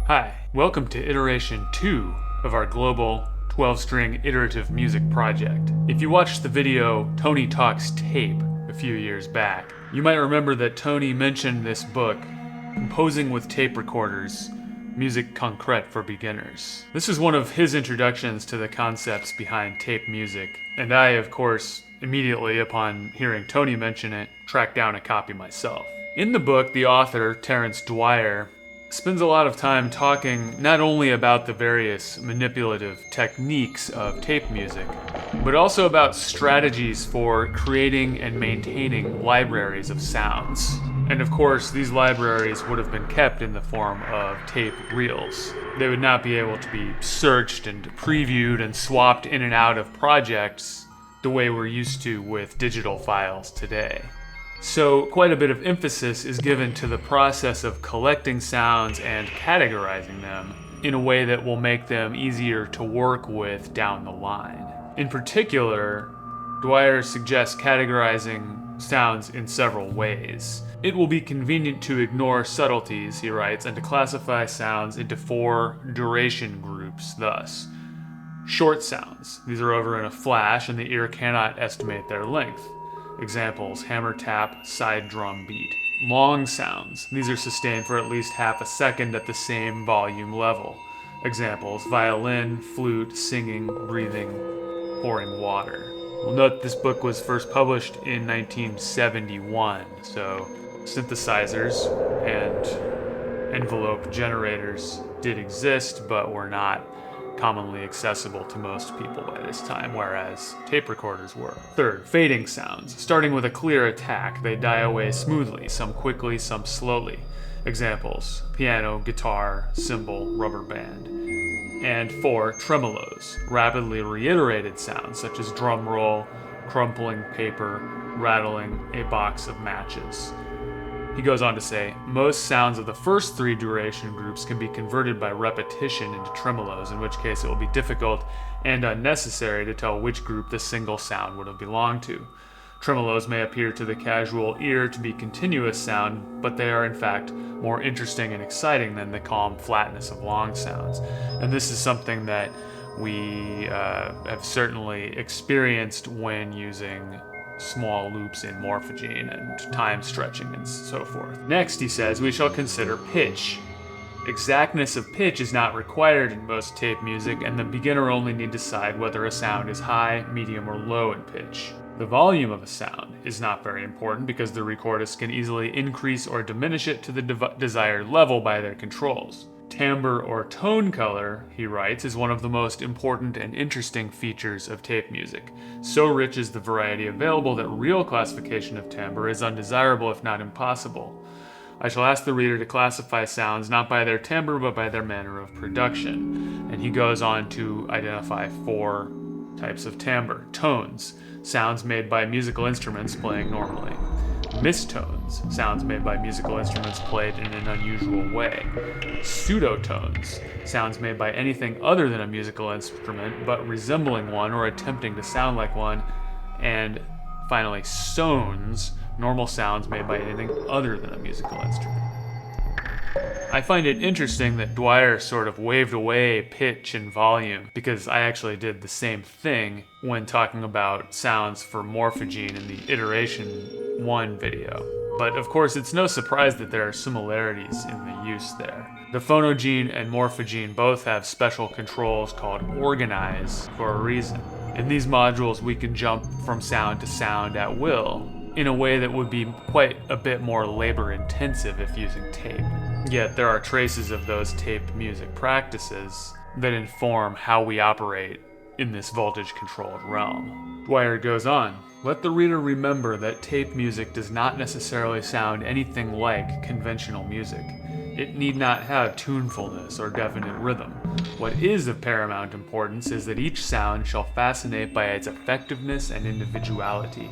Hi, welcome to iteration 2 of our global 12-string iterative music project. If you watched the video Tony Talks Tape a few years back, you might remember that Tony mentioned this book, Composing with Tape Recorders, Musique Concrète for Beginners. This is one of his introductions to the concepts behind tape music, and I, of course, immediately upon hearing Tony mention it, tracked down a copy myself. In the book, the author, Terence Dwyer, spends a lot of time talking not only about the various manipulative techniques of tape music, but also about strategies for creating and maintaining libraries of sounds. And of course, these libraries would have been kept in the form of tape reels. They would not be able to be searched and previewed and swapped in and out of projects the way we're used to with digital files today. So quite a bit of emphasis is given to the process of collecting sounds and categorizing them in a way that will make them easier to work with down the line. In particular, Dwyer suggests categorizing sounds in several ways. It will be convenient to ignore subtleties, he writes, and to classify sounds into 4 duration groups thus. Short sounds. These are over in a flash and the ear cannot estimate their length. Examples: hammer tap, side drum beat. Long sounds. These are sustained for at least half a second at the same volume level. Examples: violin, flute, singing, breathing, pouring water. We'll note this book was first published in 1971, so synthesizers and envelope generators did exist, but were not commonly accessible to most people by this time, whereas tape recorders were. Third, fading sounds. Starting with a clear attack, they die away smoothly, some quickly, some slowly. Examples: piano, guitar, cymbal, rubber band. And 4, tremolos. Rapidly reiterated sounds, such as drum roll, crumpling paper, rattling a box of matches. He goes on to say, most sounds of the first 3 duration groups can be converted by repetition into tremolos, in which case it will be difficult and unnecessary to tell which group the single sound would have belonged to. Tremolos may appear to the casual ear to be continuous sound, but they are in fact more interesting and exciting than the calm flatness of long sounds. And this is something that we have certainly experienced when using small loops in Morphagene and time stretching and so forth. Next, he says, we shall consider pitch. Exactness of pitch is not required in most tape music, and the beginner only need decide whether a sound is high, medium, or low in pitch. The volume of a sound is not very important because the recordist can easily increase or diminish it to the desired level by their controls. Timbre or tone color, he writes, is one of the most important and interesting features of tape music. So rich is the variety available that real classification of timbre is undesirable if not impossible. I shall ask the reader to classify sounds not by their timbre but by their manner of production. And he goes on to identify 4 types of timbre. Tones, sounds made by musical instruments playing normally. Mistones, sounds made by musical instruments played in an unusual way. Pseudotones, sounds made by anything other than a musical instrument but resembling one or attempting to sound like one. And finally, sones, normal sounds made by anything other than a musical instrument. I find it interesting that Dwyer sort of waved away pitch and volume, because I actually did the same thing when talking about sounds for Morphagene in the iteration 1 video. But of course, it's no surprise that there are similarities in the use there. The Phonogene and Morphagene both have special controls called organize for a reason. In these modules, we can jump from sound to sound at will, in a way that would be quite a bit more labor-intensive if using tape. Yet there are traces of those tape music practices that inform how we operate in this voltage-controlled realm. Dwyer goes on, let the reader remember that tape music does not necessarily sound anything like conventional music. It need not have tunefulness or definite rhythm. What is of paramount importance is that each sound shall fascinate by its effectiveness and individuality.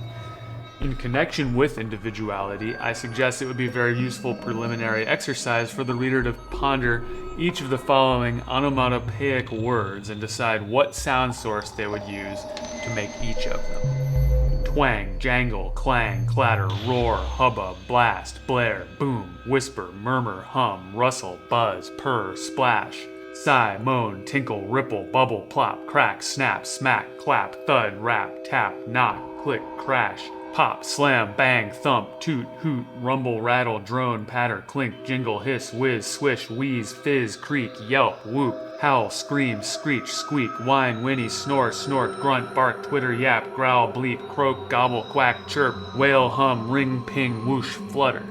In connection with individuality, I suggest it would be a very useful preliminary exercise for the reader to ponder each of the following onomatopoeic words and decide what sound source they would use to make each of them. twang, jangle, clang, clatter, roar, hubbub, blast, blare, boom, whisper, murmur, hum, rustle, buzz, purr, splash, sigh, moan, tinkle, ripple, bubble, plop, crack, snap, smack, clap, thud, rap, tap, knock, click, crash, pop, slam, bang, thump, toot, hoot, rumble, rattle, drone, patter, clink, jingle, hiss, whiz, swish, wheeze, fizz, creak, yelp, whoop, howl, scream, screech, squeak, whine, whinny, snore, snort, grunt, bark, twitter, yap, growl, bleep, croak, gobble, quack, chirp, wail, hum, ring, ping, whoosh, flutter.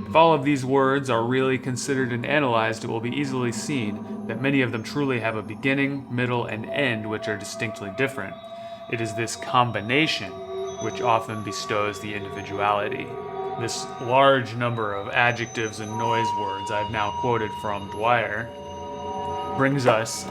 If all of these words are really considered and analyzed, it will be easily seen that many of them truly have a beginning, middle, and end which are distinctly different. It is this combination which often bestows the individuality. This large number of adjectives and noise words I've now quoted from Dwyer brings us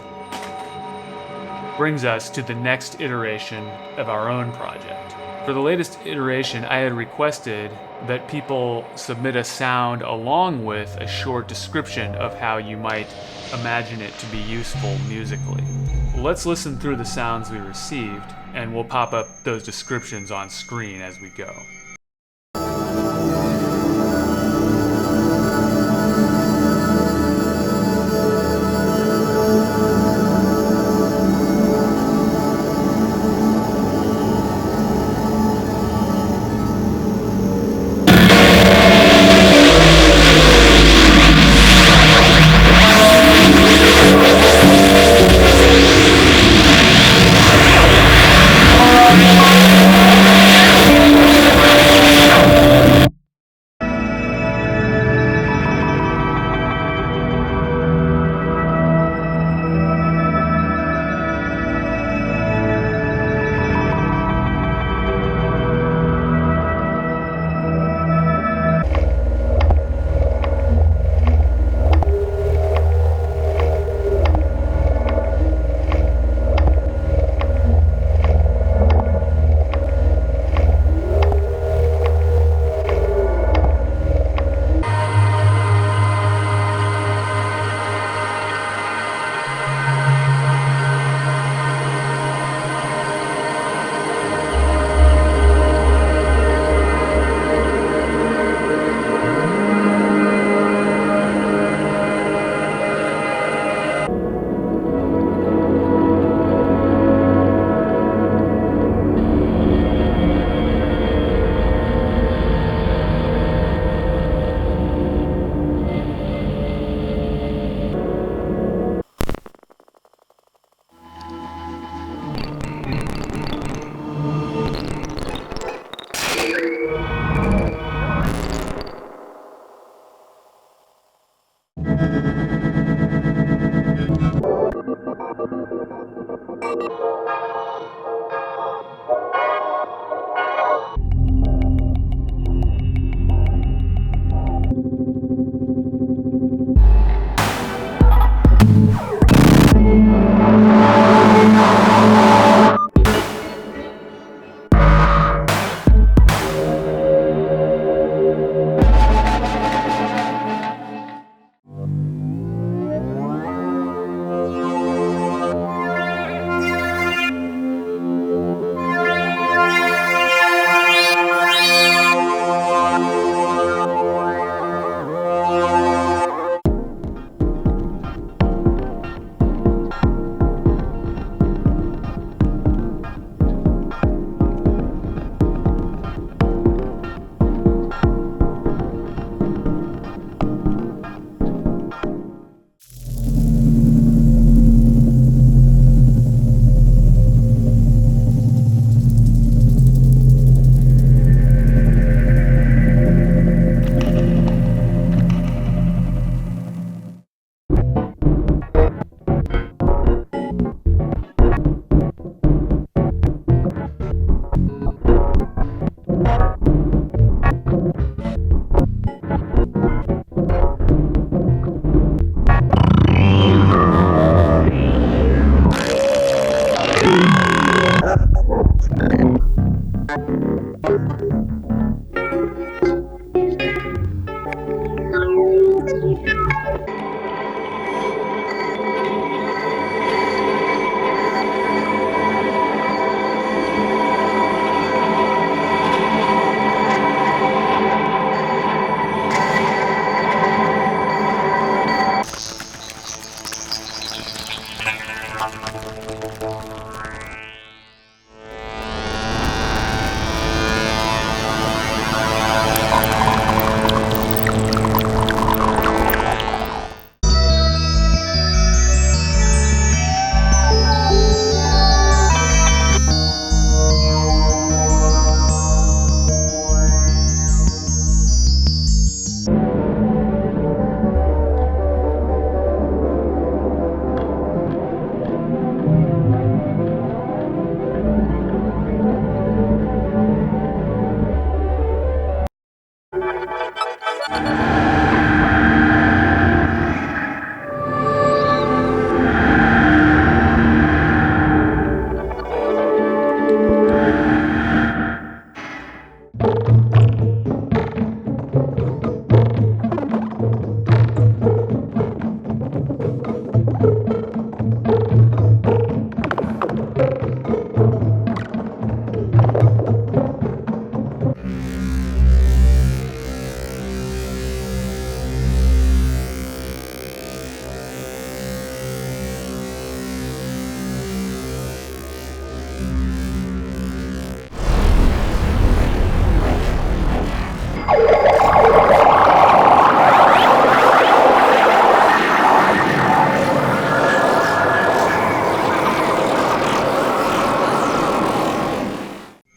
to the next iteration of our own project. For the latest iteration, I had requested that people submit a sound along with a short description of how you might imagine it to be useful musically. Let's listen through the sounds we received, and we'll pop up those descriptions on screen as we go.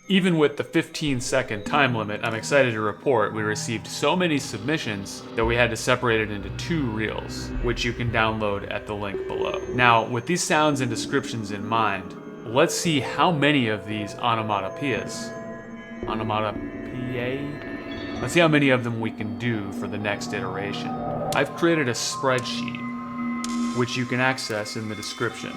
Even with the 15-second time limit, I'm excited to report we received so many submissions that we had to separate it into 2 reels, which you can download at the link below. Now, with these sounds and descriptions in mind, let's see how many of these onomatopoeias, let's see how many of them we can do for the next iteration. I've created a spreadsheet, which you can access in the description.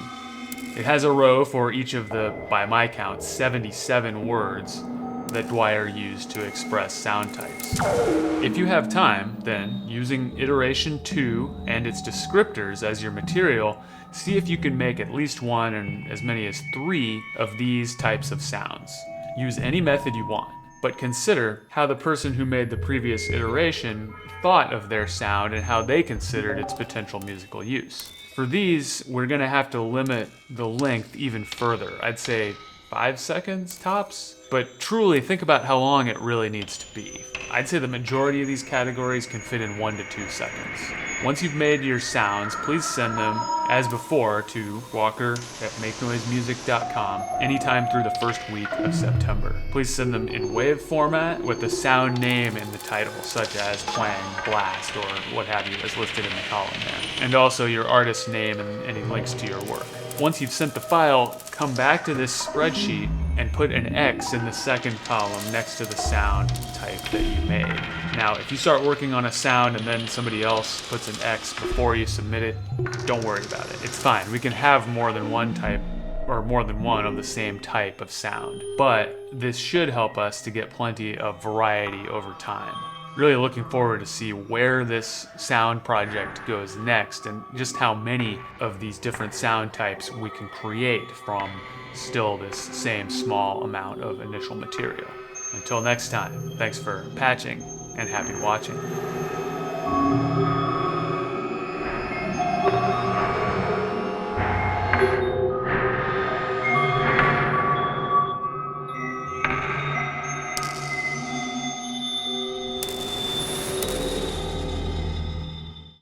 It has a row for each of the, by my count, 77 words that Dwyer used to express sound types. If you have time, then, using iteration 2 and its descriptors as your material, see if you can make at least 1 and as many as 3 of these types of sounds. Use any method you want, but consider how the person who made the previous iteration thought of their sound and how they considered its potential musical use. For these, we're gonna have to limit the length even further. I'd say 5 seconds tops, but truly think about how long it really needs to be. I'd say the majority of these categories can fit in 1 to 2 seconds. Once you've made your sounds, please send them, as before, to walker@makenoisemusic.com anytime through the first week of September. Please send them in WAV format with the sound name in the title, such as Clang, Blast, or what have you, as listed in the column there. And also your artist's name and any links to your work. Once you've sent the file, come back to this spreadsheet and put an X in the second column next to the sound type that you made. Now, if you start working on a sound and then somebody else puts an X before you submit it, don't worry about it. It's fine. We can have more than one type or more than one of the same type of sound. But this should help us to get plenty of variety over time. Really looking forward to see where this sound project goes next and just how many of these different sound types we can create from still this same small amount of initial material. Until next time, thanks for patching and happy watching.